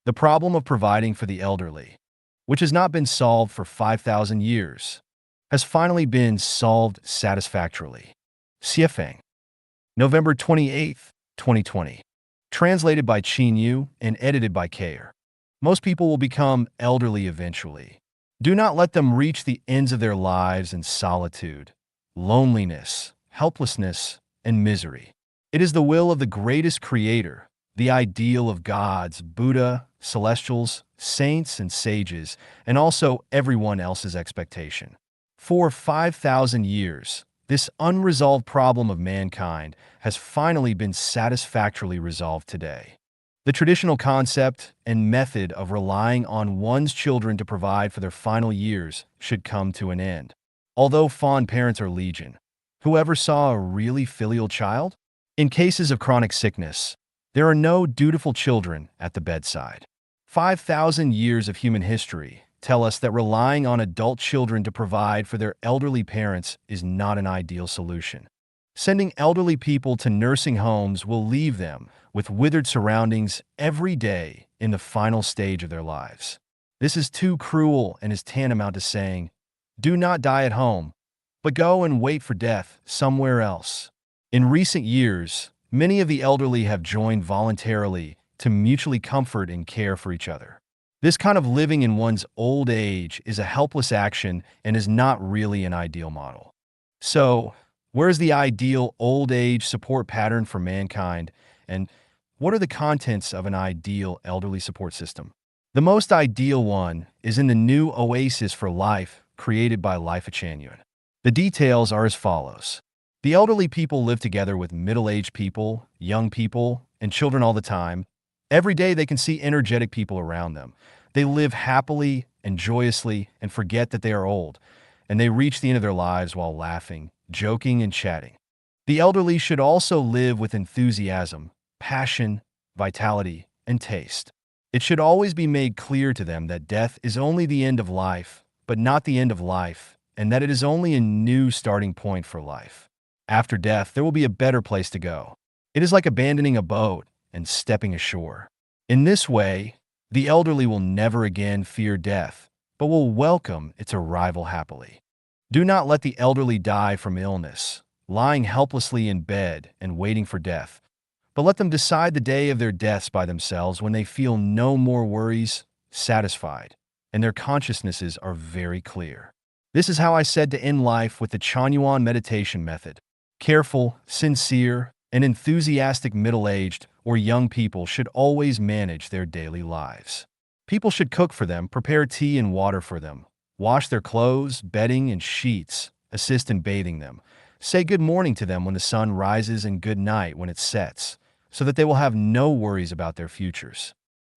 The problem of providing for the elderly, which has not been solved for 5,000 years, has finally been solved satisfactorily. CFA, November 28th, 2020. Translated by Chin Yu and edited by Kayer. Most people will become elderly eventually. Do not let them reach the ends of their lives in solitude, loneliness, helplessness, and misery. It is the will of the greatest creator, the ideal of gods, Buddha, celestials, saints, and sages, and also everyone else's expectation. For 5,000 years, this unresolved problem of mankind has finally been satisfactorily resolved today. The traditional concept and method of relying on one's children to provide for their final years should come to an end. Although fond parents are legion, whoever saw a really filial child? In cases of chronic sickness, there are no dutiful children at the bedside. 5,000 years of human history tell us that relying on adult children to provide for their elderly parents is not an ideal solution. Sending elderly people to nursing homes will leave them with withered surroundings every day in the final stage of their lives. This is too cruel and is tantamount to saying, do not die at home, but go and wait for death somewhere else. In recent years, many of the elderly have joined voluntarily to mutually comfort and care for each other. This kind of living in one's old age is a helpless action and is not really an ideal model. So, where is the ideal old age support pattern for mankind, and what are the contents of an ideal elderly support system? The most ideal one is in the new oasis for life created by Life Changyun. The details are as follows. The elderly people live together with middle-aged people, young people, and children all the time. Every day they can see energetic people around them. They live happily and joyously and forget that they are old, and they reach the end of their lives while laughing, joking, and chatting. The elderly should also live with enthusiasm, passion, vitality, and taste. It should always be made clear to them that death is only the end of life, but not the end of life, and that it is only a new starting point for life. After death, there will be a better place to go. It is like abandoning a boat and stepping ashore. In this way, the elderly will never again fear death, but will welcome its arrival happily. Do not let the elderly die from illness, lying helplessly in bed and waiting for death, but let them decide the day of their deaths by themselves when they feel no more worries, satisfied, and their consciousnesses are very clear. This is how I said to end life with the Chanyuan meditation method. Careful, sincere, and enthusiastic middle-aged or young people should always manage their daily lives. People should cook for them, prepare tea and water for them, wash their clothes, bedding, and sheets, assist in bathing them, say good morning to them when the sun rises and good night when it sets, so that they will have no worries about their futures.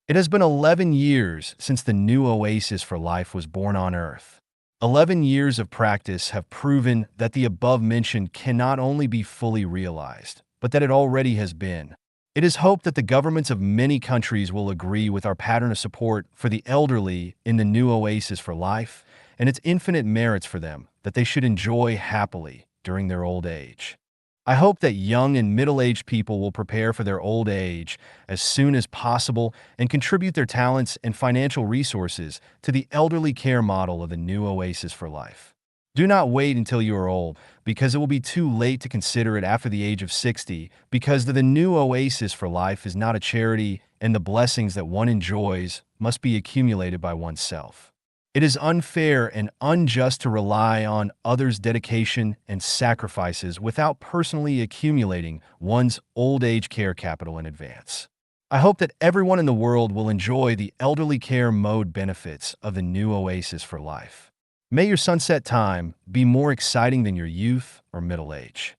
It has been 11 years since the new oasis for life was born on Earth. 11 years of practice have proven that the above-mentioned cannot only be fully realized, but that it already has been. It is hoped that the governments of many countries will agree with our pattern of support for the elderly in the new oasis for life and its infinite merits for them that they should enjoy happily during their old age. I hope that young and middle-aged people will prepare for their old age as soon as possible and contribute their talents and financial resources to the elderly care model of the new oasis for life. Do not wait until you are old, because it will be too late to consider it after the age of 60, because the new oasis for life is not a charity, and the blessings that one enjoys must be accumulated by oneself. It is unfair and unjust to rely on others' dedication and sacrifices without personally accumulating one's old age care capital in advance. I hope that everyone in the world will enjoy the elderly care mode benefits of the new oasis for life. May your sunset time be more exciting than your youth or middle age.